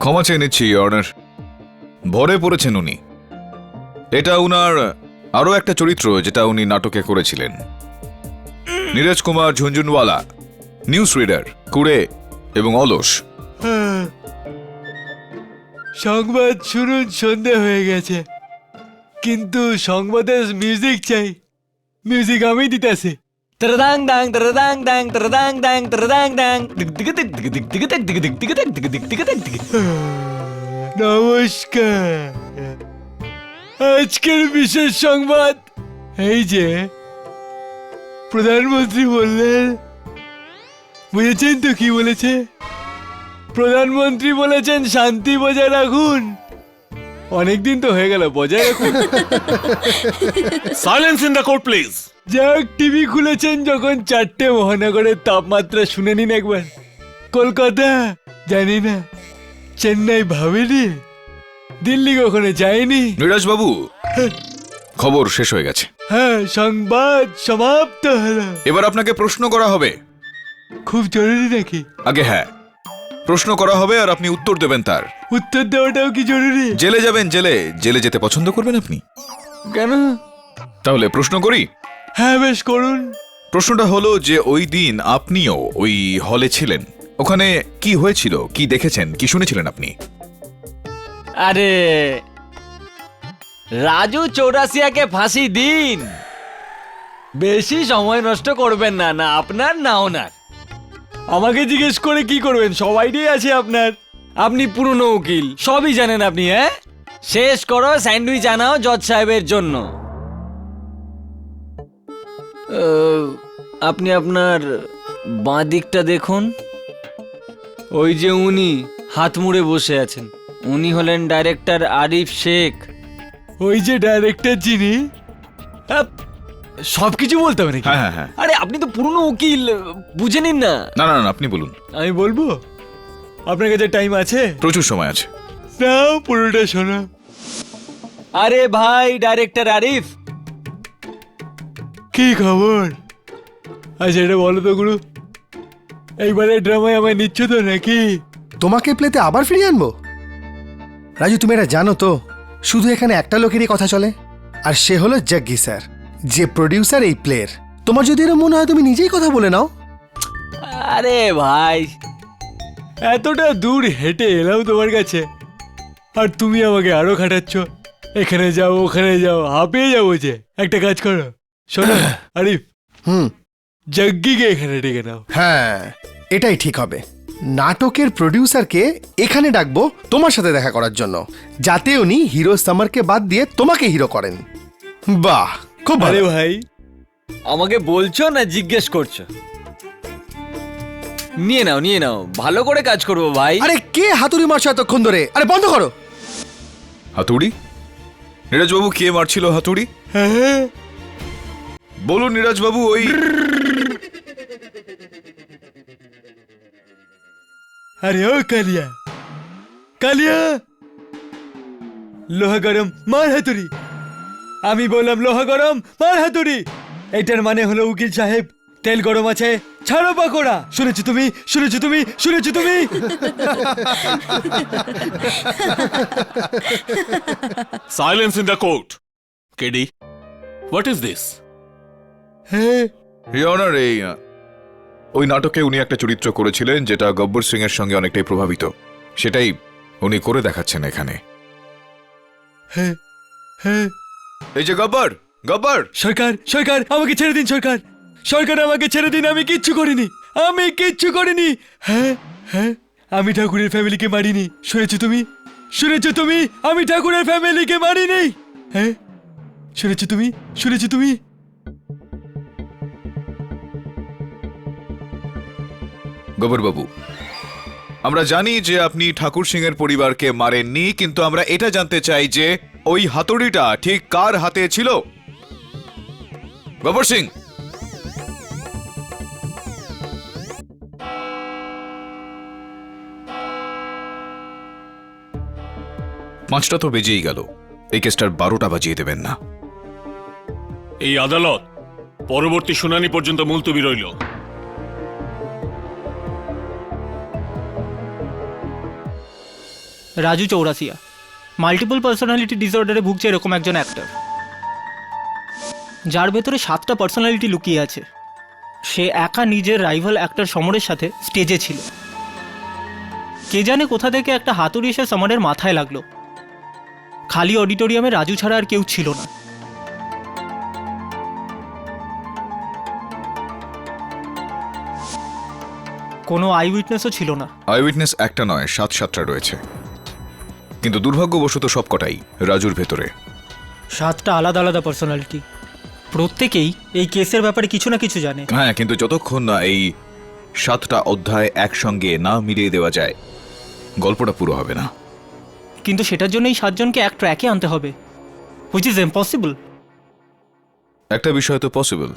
ক্ষমা চেয়ে নিচ্ছি অনার, ভরে পড়েছেন উনি। এটা উনার আরো একটা চরিত্র যেটা উনি নাটকে করেছিলেন। নীরজ কুমার ঝুনঝুনওয়ালা, নিউজ রিডার, কুড়ে এবং অলস। সংবাদ শুনুন, সন্ধে হয়ে গেছে, কিন্তু সংবাদের মিউজিক চাই। মিউজিক আমি দিতেছি। তরদাং দাং তরদাং দাং তরদাং দাং তরদাং দাং দিক দিক দিক দিক দিক দিক দিক দিক দিক দিক দিক দিক দিক দিক দিক দিক। নমস্কার, আজকের বিশেষ সংবাদ এই যে প্রধানমন্ত্রী বললেন, বুঝেছেন তো কি বলেছে? প্রধানমন্ত্রী বলেছেন শান্তি বজায় রাখুন। অনেকদিন তো হয়ে গেল, বজায় রাখুন। Silence in the court please. যাক, টিভি খুলেছেন যখন, 4টে মহানগরের তাপমাত্রা শুনে নিন একবার। কলকাতা জানি না, চেন্নাই ভাবেনি, দিল্লি কখনো যায়নি। নীরজ বাবু, খবর শেষ হয়ে গেছে। হ্যাঁ, সংবাদ সমাপ্ত হলো। এবার আপনাকে প্রশ্ন করা হবে। খুব জরুরি নাকি? আগে হ্যাঁ, প্রশ্ন করা হবে আর আপনি উত্তর দেবেন তার। উত্তর দেওয়াটাও কি জরুরি? জেলে যাবেন, জেলে। জেলে যেতে পছন্দ করবেন আপনি? কেন? তাহলে প্রশ্ন করি। হ্যাঁ বেশ, করুন। প্রশ্নটা হলো যে ওই দিন আপনিও ওই হলে ছিলেন, ওখানে কি হয়েছিল, কি দেখেছেন, কি শুনেছিলেন আপনি? আরে রাজু চৌরাসিয়াকে ফাঁসি দিন, বেশি সময় নষ্ট করবেন না, না আপনার না ওনার। আমাকে জিজ্ঞেস করে কি করবেন? সব আইডিয়া আছে আপনার, আপনি পুরনো উকিল, সবই জানেন আপনি। হ্যাঁ, শেষ করো, স্যান্ডউইচ আনাও জজ সাহেবের জন্য। আপনি আপনার বাঁ দিকটা দেখুন, ওই যে উনি হাত মুড়ে বসে আছেন, উনি হলেন ডাইরেক্টর আরিফ শেখ। ওই যে ডাইরেক্টর যিনি, সবকিছু বলতে হবে নাকি? হ্যাঁ হ্যাঁ হ্যাঁ। আরে আপনি তো পুরনো উকিল, বুঝে নিন না। না না না, আপনি বলুন। আমি বলবো? আপনার কাছে টাইম আছে? প্রচুর সময় আছে। নাও পুরোটা শোনো। আরে ভাই ডাইরেক্টর আরিফ, কি খবর? আচ্ছা এটা বলো তো গুরু, এইবারে ড্রামায় আমায় নিচ্ছ তো নাকি? তোমাকে প্লেতে আবার ফিরিয়ে আনবো? রাজু, তুমি এটা জানো তো শুধু এখানে একটা লোকেরই কথা চলে, আর সে হলো জগ্গি স্যার, যে প্রডিউসার এই প্লের। তোমার যদি এরকম মনে হয় তুমি নিজেই কথা বলে নাও। আরে ভাই, এতটা দূর হেঁটে এলাম তোমার কাছে, আর তুমি আমাকে আরো খাটাচ্ছ। এখানে যাও ওখানে যাও, হাঁপিয়ে যাবো যে। একটা কাজ করো, শোনো আরিফ, জগ্গিকে এখানে ডেকে নাও। হ্যাঁ, এটাই ঠিক হবে। নাটকের প্রডিউসারকে এখানে ডাকবো তোমার সাথে দেখা করার জন্য, যাতে উনি হিরো সামারকে বাদ দিয়ে তোমাকে হিরো করেন। বাহ, খুব আরে ভালো। ভাই, আমাকে বলছো না জিজ্ঞেস করছো? নিয়ে নাও নিয়ে নাও, ভালো করে কাজ করবো ভাই। আরে কে হাতুড়ি মারছো এতক্ষণ ধরে? আরে বন্ধ করো। হাতুড়ি? নীরজবাবু কে মারছিল হাতুড়ি? বলুন নীরজবাবু। ওই আরে ও কালিয়া, কালিয়া, লোহা গরম মার হাতুড়ি। আমি বললাম লোহা গরম মার হাতুড়ি। এটার মানে হলো উকিল সাহেব, তেল গরম আছে, ছাড়ো পাকোড়া। শুনেছো তুমি, শুনেছো তুমি, শুনেছো তুমি? Silence in the court. KD, what is this? হ্যাঁ, অনার, এই ওই নাটকে উনি একটা চরিত্র করেছিলেন যেটা গব্বর সিং এর সঙ্গে অনেকটাই প্রভাবিত, সেটাই উনি করে দেখাচ্ছেন এখানে। হ্যাঁ, হ্যাঁ। এই যে গব্বর, গব্বর। সরকার, সরকার আমাকে ছেড়ে দিন, সরকার, সরকার আমাকে ছেড়ে দিন। আমি কিচ্ছু করিনি, আমি কিচ্ছু করিনি। হ্যাঁ, হ্যাঁ, আমি ঠাকুরের ফ্যামিলিকে মারিনি। শুনেছো তুমি, শুনেছো তুমি? আমি ঠাকুরের ফ্যামিলিকে মারিনি। হ্যাঁ, শুনেছো তুমি, শুনেছো তুমি? গব্বর বাবু, আমরা জানি যে আপনি ঠাকুর সিং এর পরিবারকে মারেননি, কিন্তু আমরা এটা জানতে চাই যে ওই হাতুড়িটা ঠিক কার হাতে ছিল? গব্বর সিং। পাঁচটা তো বেজেই গেল, এই কেসটার 12টা বাজিয়ে দেবেন না? এই আদালত পরবর্তী শুনানি পর্যন্ত মুলতবি রইল। রাজু চৌরাসিয়া মাল্টিপল পার্সোনালিটি ডিসঅর্ডারে ভুগছে এরকম একজন অ্যাক্টর, যার ভেতরে 7টা পার্সোনালিটি লুকিয়ে আছে। সে একা নিজের রাইভাল অ্যাক্টর সমরের সাথে স্টেজে ছিল। কে জানে কোথা থেকে একটা হাতুড়ি এসে সমরের মাথায় লাগলো। খালি অডিটোরিয়ামে রাজু ছাড়া আর কেউ ছিল না। কোনো আই উইটনেসও ছিল না। আই উইটনেস একটা নয়, 7টা রয়েছে, কিন্তু দুর্ভাগ্যবশত সবকটাই রাজুর ভেতরে। 7টা আলাদা আলাদা পার্সোনালিটি, প্রত্যেকেই এই কেসের ব্যাপারে কিছু না কিছু জানে। হ্যাঁ, কিন্তু যতক্ষণ না এই 7টা অধ্যায় একসঙ্গে না মিলিয়ে দেওয়া যায়, গল্পটা পুরো হবে না। কিন্তু সেটার জন্য এই 7 জনকে এক ট্র্যাকে আনতে হবে, হুইচ ইজ ইম্পসিবল। একটা বিষয় তো পসিবল,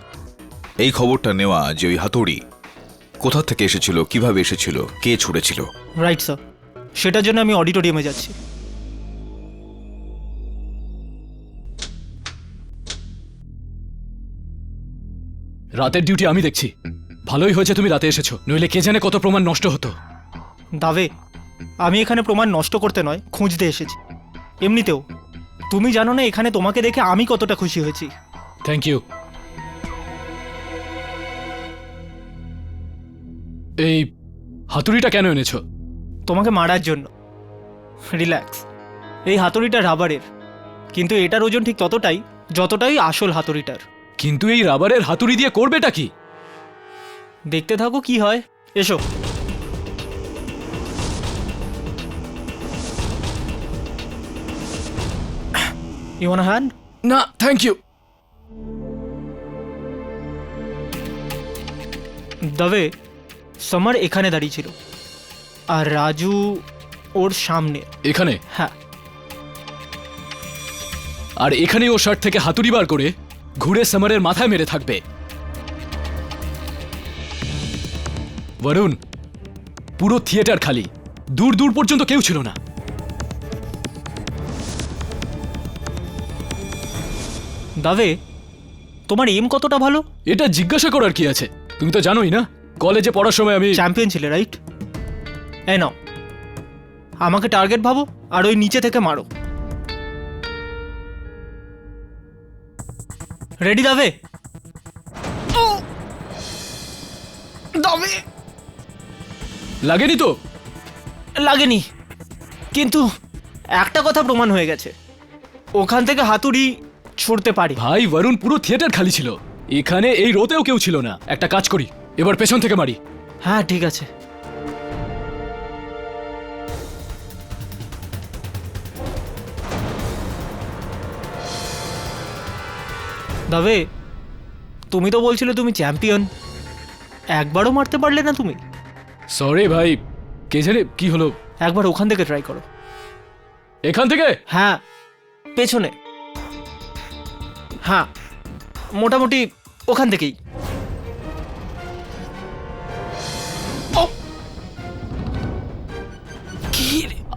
এই খবরটা নেওয়া যে ওই হাতুড়ি কোথা থেকে এসেছিল, কিভাবে এসেছিল, কে ছুড়েছিল। রাইট স্যার, সেটার জন্য আমি অডিটোরিয়ামে যাচ্ছি। রাতের ডিউটি আমি দেখছি। ভালোই হয়েছে তুমি রাতে এসেছো, নইলে কে জানে কত প্রমাণ নষ্ট হতো। দাবে, আমি এখানে প্রমাণ নষ্ট করতে নয়, খুঁজতে এসেছি। এমনিতেও তুমি জানো না এখানে তোমাকে দেখে আমি কতটা খুশি হয়েছি। Thank you. এই হাতুড়িটা কেন এনেছো? তোমাকে মারার জন্য। রিল্যাক্স, এই হাতুড়িটা রাবারের, কিন্তু এটার ওজন ঠিক ততটাই যতটাই আসল হাতুড়িটার। কিন্তু এই রাবারের হাতুড়ি দিয়ে করবেটা কি? দেখতে থাকো কি হয়, এসো। You want a hand? না থ্যাংক ইউ। দবে সমর এখানে দাঁড়িয়ে ছিল, আর রাজু ওর সামনে। এখানে? হ্যাঁ। আর এখানে ও শার্ট থেকে হাতুড়ি বার করে ঘুরে সমরের মাথায় মেরে থাকবে। বরুণ, পুরো থিয়েটার খালি, দূর দূর পর্যন্ত কেউ ছিল না। দাবে তোমার এম কতটা ভালো? এটা জিজ্ঞাসা করার কি আছে? তুমি তো জানোই না, কলেজে পড়ার সময় আমি চ্যাম্পিয়ন ছিলে, রাইট? এই নাও, আমাকে টার্গেট ভাবো আর ওই নিচে থেকে মারো। রেডি দাবে? দাবে লাগেনি তো? লাগেনি, কিন্তু একটা কথা প্রমাণ হয়ে গেছে, ওখান থেকে হাতুড়ি ছুড়তে পারি। ভাই বরুণ, পুরো থিয়েটার খালি ছিল, এখানে এই রোতেও কেউ ছিল না। একটা কাজ করি, এবার পেছন থেকে মারি। হ্যাঁ ঠিক আছে। দাবে, তুমি তো বলছিলে তুমি চ্যাম্পিয়ন, একবারও মারতে পারলে না তুমি? সরি ভাই, কে জানে কি হলো। একবার ওখান থেকে ট্রাই করো। এখান থেকে? হ্যাঁ, পেছনে। হ্যাঁ, মোটামুটি ওখান থেকেই।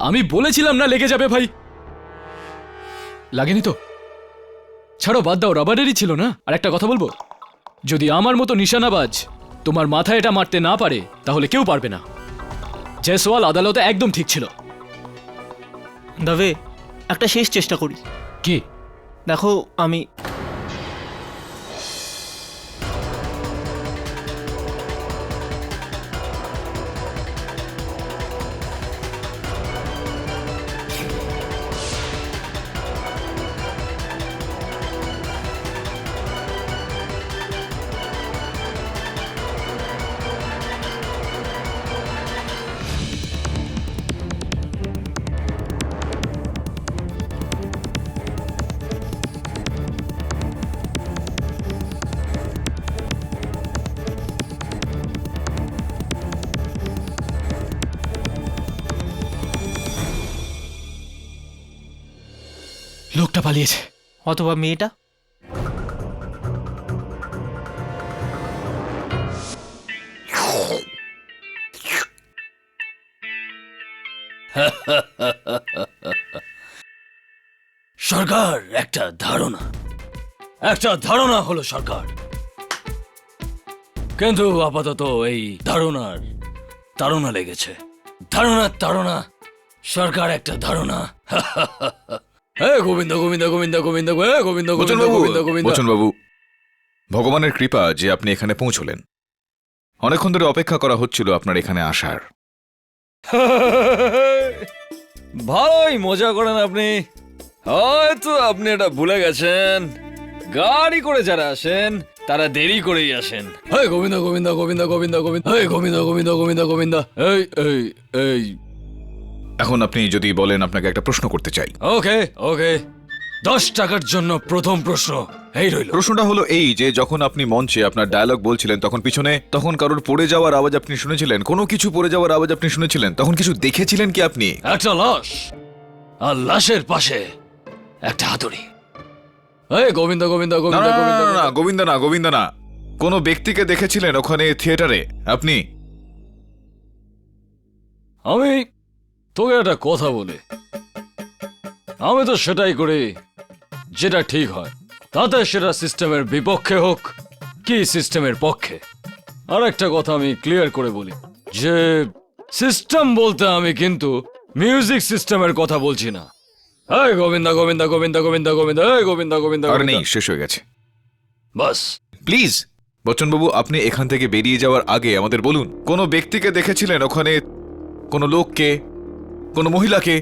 আমি বলেছিলাম না লেগে যাবে ভাই। লাগেনি তো? ছাড়ো, বাদ দাও, রাবারেরই ছিল না। আর একটা কথা বলবো, যদি আমার মতো নিশানাবাজ তোমার মাথায় এটা মারতে না পারে, তাহলে কেউ পারবে না। জয়সওয়াল আদালতে একদম ঠিক ছিল। দাবে, একটা শেষ চেষ্টা করি। কি? দেখো, আমি লোকটা পালিয়েছে। অথবা মেয়েটা। সরকার, একটা ধারণা হলো সরকার, কিন্তু আপাতত এই ধারণা লেগেছে। ধারণা সরকার, একটা ধারণা। গোবিন্দ গোবিন্দ গোবিন্দ গোবিন্দ গোবিন্দ গোবিন্দ গোবিন্দ গোবিন্দ। বচনবাবু, ভগবানের কৃপা যে আপনি এখানে পৌঁছলেন। অনেকক্ষণ ধরে অপেক্ষা করা হচ্ছিল আপনার এখানে আসার। ভালোই মজা করেন আপনি। হয়তো আপনি এটা ভুলে গেছেন, গাড়ি করে যারা আসেন তারা দেরি করেই আসেন। হে গোবিন্দ গোবিন্দ গোবিন্দ গোবিন্দ গোবিন্দ, হে গোবিন্দ গোবিন্দ গোবিন্দ গোবিন্দ। এই এই এই এখন আপনি যদি বলেন, আপনাকে একটা প্রশ্ন করতে চাই। ওকে ওকে, 10 টাকার জন্য প্রথম প্রশ্ন এই রইল। প্রশ্নটা হলো এই যে, যখন আপনি মঞ্চে আপনার ডায়লগ বলছিলেন, তখন পিছনে কারোর পড়ে যাওয়ার আওয়াজ আপনি শুনেছিলেন, কোনো কিছু পড়ে যাওয়ার আওয়াজ আপনি শুনেছিলেন, তখন কিছু দেখেছিলেন কি আপনি? একটা লাশ, আর লাশের পাশে একটা হাতুড়ি। এই গোবিন্দ গোবিন্দ না গোবিন্দ না, গোবিন্দ। না, না, গোবিন্দ না। কোনো ব্যক্তিকে দেখেছিলেন ওখানে থিয়েটারে আপনি? আমি তোকে একটা কথা বলি, আমি তো সেটাই করি যেটা ঠিক হয়, তাতে সেটা সিস্টেমের বিপক্ষে হোক কি সিস্টেমের পক্ষে। আর একটা কথা আমি ক্লিয়ার করে বলি যে সিস্টেম বলতে আমি কিন্তু মিউজিক সিস্টেমের কথা বলছি না। এই গোবিন্দ গোবিন্দ গোবিন্দ গোবিন্দ গোবিন্দ, এই গোবিন্দ গোবিন্দ আর গোবিন্দ। নেই, শেষ হয়ে গেছে। বাস। প্লিজ বচ্চনবাবু, আপনি এখান থেকে বেরিয়ে যাওয়ার আগে আমাদের বলুন, কোনো ব্যক্তিকে দেখেছিলেন ওখানে, কোনো লোককে, কোনো মহিলাকে?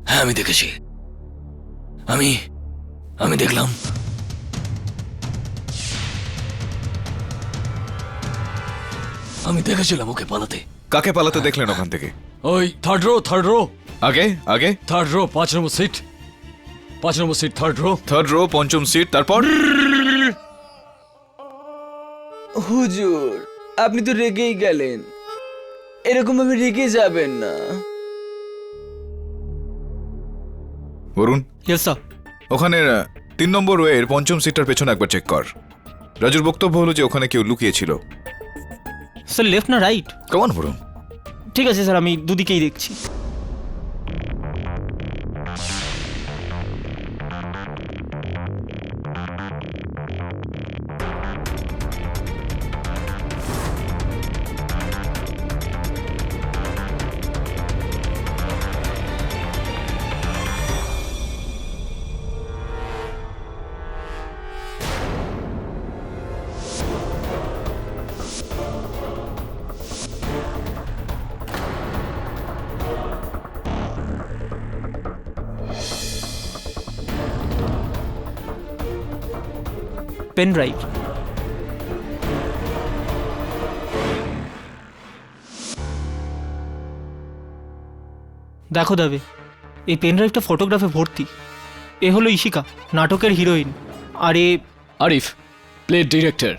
হ্যাঁ, আমি দেখেছি। আমি দেখলাম। আমি দেখেছিলাম ওকে পালাতে। কাকে পালাতে দেখলেন ওখান থেকে? ওই থার্ড রো আগে আগে থার্ড রো 5 নম্বর সিট, 5 নম্বর সিট, থার্ড রো পঞ্চম সিট, তারপর? হুজুর, আপনি তো রেগেই গেলেন, এরকম ভাবে রেগে যাবেন না। Varun, yes sir. ওখানের 3 নম্বর রোয়ের পঞ্চম সিটটার পেছনে একবার চেক কর। রাজুর বক্তব্য হলো যে ওখানে কেউ লুকিয়েছিল। স্যার, লেফট না রাইট? কেমন বরুণ? ঠিক আছে স্যার, আমি দুদিকেই দেখছি। Pen drive. দেখো দাবে, এই পেন ড্রাইভটা ফটোগ্রাফে ভর্তি। এ হলো ইশিকা, নাটকের হিরোইন, আর এ আরিফ, প্লে ডিরেক্টর।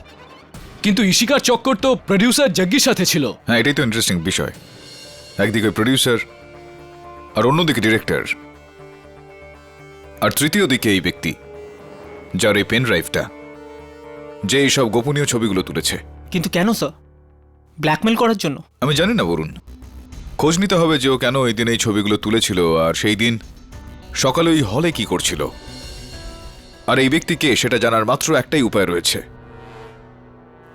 কিন্তু ইশিকার চক্কর তো প্রডিউসার জগ্গির সাথে ছিল। হ্যাঁ, এটাই তো ইন্টারেস্টিং বিষয়। একদিকে প্রডিউসার আর অন্যদিকে ডিরেক্টর, আর তৃতীয় দিকে এই ব্যক্তি যার এই পেন ড্রাইভটা, যে এইসব গোপনীয় ছবিগুলো তুলেছে। কিন্তু কেন স্যার? ব্ল্যাকমেল করার জন্য? আমি জানি না বরুণ, খোঁজ নিতে হবে যে ও কেন এই দিন এই ছবিগুলো তুলেছিল, আর সেই দিন সকালে ওই হলে কি করছিল। আর এই ব্যক্তিকে সেটা জানার মাত্র একটাই উপায় রয়েছে।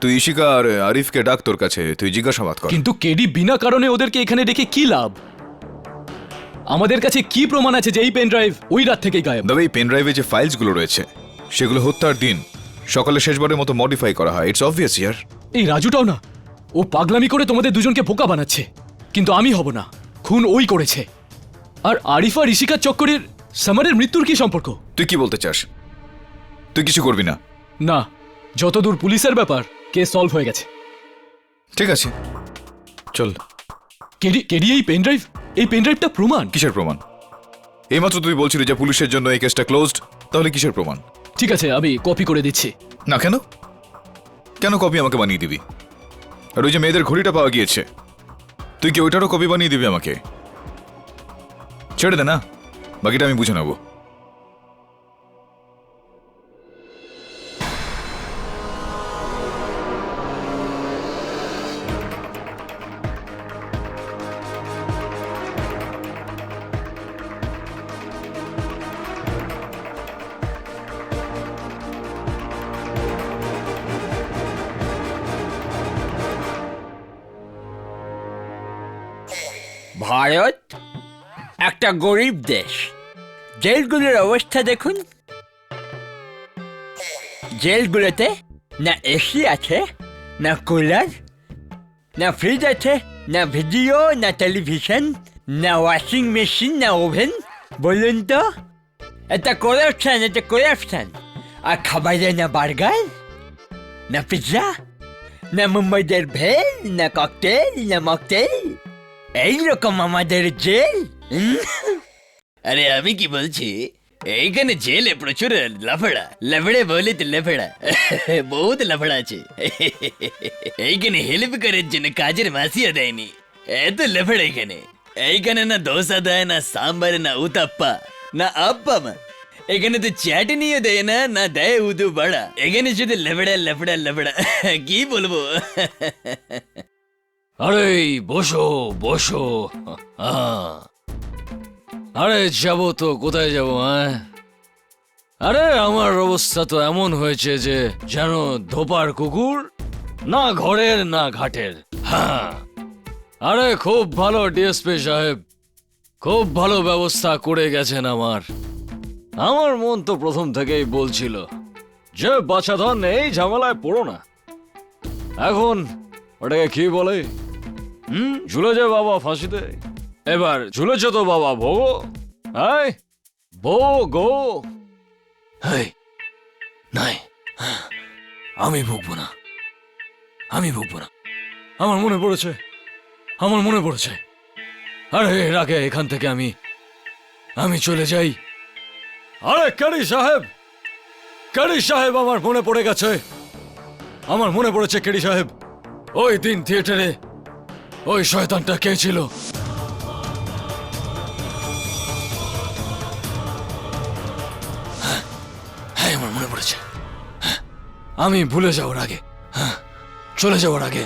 তুই ইশিকা আর আরিফকে ডাক তোর কাছে, তুই জিজ্ঞাসাবাদ কর। কিন্তু কেডি বিনা কারণে ওদেরকে এখানে রেখে কি লাভ? আমাদের কাছে কি প্রমাণ আছে যে এই পেন ড্রাইভ ওই রাত থেকেই গায়েব? তবে এই পেন ড্রাইভে যে ফাইলসগুলো রয়েছে সেগুলো হত্যার দিন সকালে শেষবারের মতো মডিফাই করা হয়। ইটস অবভিয়াস ইয়ার। এই রাজুটাও না, ও পাগলামি করে তোমাদের দুজনকে বোকা বানাচ্ছে। কিন্তু আমি হব না, খুন ওই করেছে। আর আরিফ আর ইশিকার চক্করের সামারের মৃত্যুর কি সম্পর্ক? তুই কি বলতে চাস? তুই কিছু করবি না? না, যতদূর পুলিশের ব্যাপার, কেস সলভ হয়ে গেছে। ঠিক আছে, চল। কেডি এই পেন ড্রাইভটা প্রমাণ। কিসের প্রমাণ? এইমাত্র তুই বলছিলি যে পুলিশের জন্য এই কেসটা ক্লোজড, তাহলে কিসের প্রমাণ? ঠিক আছে, আমি কপি করে দিচ্ছি। না, কেন কেন কপি আমাকে বানিয়ে দিবি? আর ওই যে মেয়েদের ঘড়িটা পাওয়া গিয়েছে, তুই কি ওইটারও কপি বানিয়ে দিবি আমাকে? ছেড়ে দে না, বাকিটা আমি বুঝে নেব। ভারত একটা গরিব দেশ। জেলগুলোর অবস্থা দেখুন। জেলগুলোতে না এসি আছে, না কুলার, না ফ্রিজ আছে, না ভিডিও, না টেলিভিশন, না ওয়াশিং মেশিন, না ওভেন। বলুন তো, এটা করাপশন। আর খাবারে না বার্গার, না পিৎজা, না মুম্বাইদের ভেল, না ককটেল, না মকটেল। এইরকম আমাদের জেল। আরে আমি কি বলছি, এইখানে জেলে প্রচুর লাফড়ে বলে তো লাফড়া, বহুত লাফড়া আছে। এইখানে হেল্প করার জন্য কাজের মাসিও দেয়নি, এত লাফড়া এখানে। এইখানে না দোসা দেয়, না সাম্বার, না উতাপ্পা, না আপ্পাম। এখানে তো চাটনিও দেয় না, না দেয় উদু বড়া। এখানে শুধু লাফড়া। কি বলবো? আরে বসো বসো। আরে যাবো তো, কোথায় যাবো? হ্যাঁ, আরে আমার অবস্থা তো এমন হয়েছে যে যেন ধোপার কুকুর, না ঘরের না ঘাটের। হ্যাঁ, আরে খুব ভালো ডিএসপি সাহেব, খুব ভালো ব্যবস্থা করে গেছেন। আমার মন তো প্রথম থেকেই বলছিল যে বাছাধন এই ঝামেলায় পড়ো না। এখন ওটাকে কি বলে, ঝুলেছে বাবা ফাঁসিতে, এবার ঝুলেছে তো বাবা ভোগো। হাই ভোগো। হাই নাই, আমি ভুগবো না। আমার মনে পড়েছে। আরে এর আগে এখান থেকে আমি চলে যাই। আরে কারি সাহেব আমার মনে পড়ে গেছে। আমার মনে পড়েছে কেডি সাহেব, ওই দিন থিয়েটারে ওই শয়তানটা কে ছিল? হ্যাঁ, আমার মনে পড়েছে। আমি ভুলে যাওয়ার আগে, চলে যাওয়ার আগে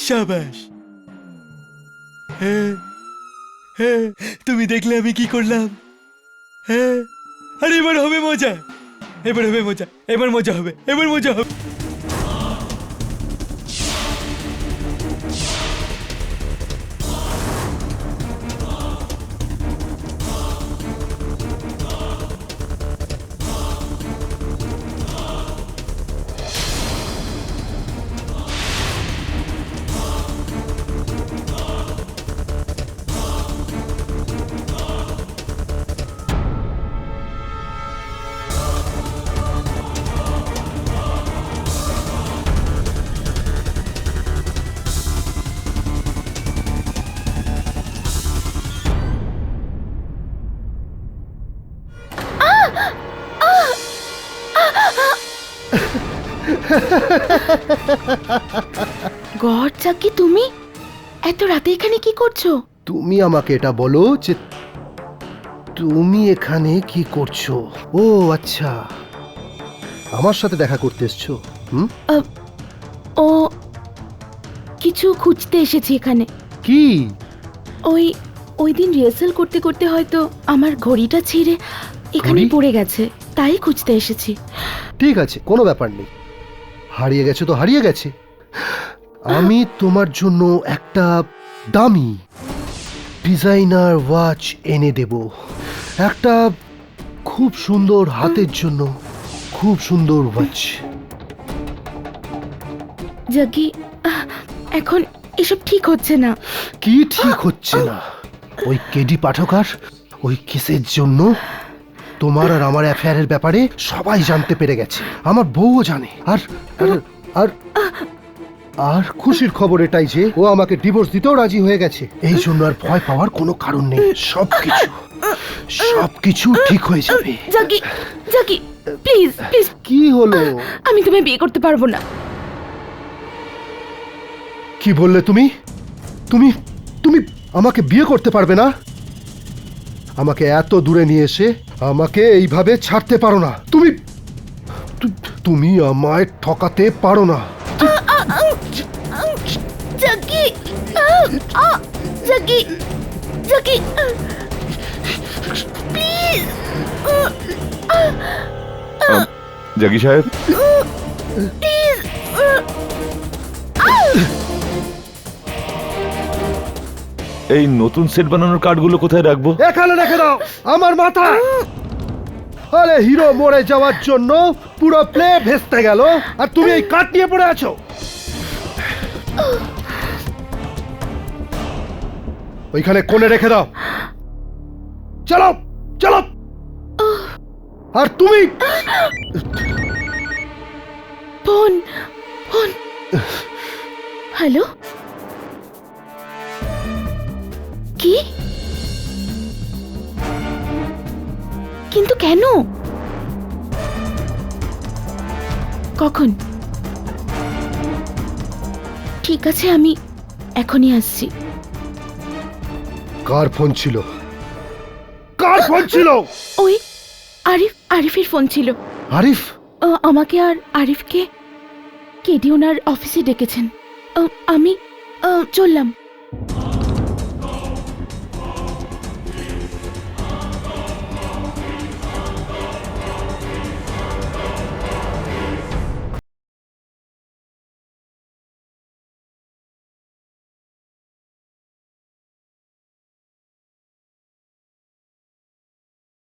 শাবাশ। তুমি দেখলে আমি কি করলাম? আরে এবার হবে মজা। এবার মজা হবে। গড জাকি, তুমি এত রাতে এখানে কি করছো? তুমি আমাকে এটা বলো যে তুমি এখানে কি করছো? ও আচ্ছা, আমার সাথে দেখা করতে এসছো? হুম, ও কিছু খুঁজতে এসেছি এখানে। কি? ওই দিন রিহার্সাল করতে করতে হয়তো আমার ঘড়িটা ছিঁড়ে এখানেই ঘড়ি? পড়ে গেছে, তাই খুঁজতে এসেছি। ঠিক আছে, কোনো ব্যাপার নেই। হারিয়ে গেছে তো হারিয়ে গেছে। আমি তোমার জন্য একটা দামি ডিজাইনার ওয়াচ এনে দেব। একটা খুব সুন্দর হাতের জন্য খুব সুন্দর ওয়াচ। জাগি, এখন এসব ঠিক হচ্ছে না। কি ঠিক হচ্ছে না? ওই কেডি পাঠকার ওই কেসের জন্য তোমার আর আমার অ্যাফেয়ারের ব্যাপারে সবাই জানতে পেরে গেছে। আমার বউও জানে। আর আর আর আর খুশির খবর এটাই যে ও আমাকে ডিভোর্স দিতেও রাজি হয়ে গেছে। এই জন্য আর ভয় পাওয়ার কোনো কারণ নেই। সবকিছু ঠিক হয়ে যাবে। জাগি, জাগি, প্লিজ প্লিজ। কি হলো? আমি তোমায় বিয়ে করতে পারবো না। কি বললে তুমি? তুমি তুমি আমাকে বিয়ে করতে পারবে না? আমাকে এত দূরে নিয়ে এসে আমাকে এইভাবে ছাড়তে পারো না। তুমি আমায় ঠকাতে পারো না। জাগি, জাগি, জাগি, প্লিজ। জাগি সাহেব, এই নতুন সেট বানানোর কার্ডগুলো কোথায় রাখবো? এখানে রেখে দাও, আমার মাথা। আরে হিরো মরে যাওয়ার জন্য পুরো প্লে ভেস্তে গেল, আর তুমি এই কাঠ নিয়ে পড়ে আছো। ওইখানে কোণে রেখে দাও। চলো চলো। আর তুমি ফোন, ফোন। হ্যালো, কি? কিন্তু কেন? কখন? ঠিক আছে, আমি এখনই আসছি। কার ফোন ছিল? কার ফোন ছিল? ওই আরিফের ফোন ছিল। আরিফ? আমাকে আর আরিফকে কেডি ওনার অফিসে ডেকেছেন। আমি চললাম।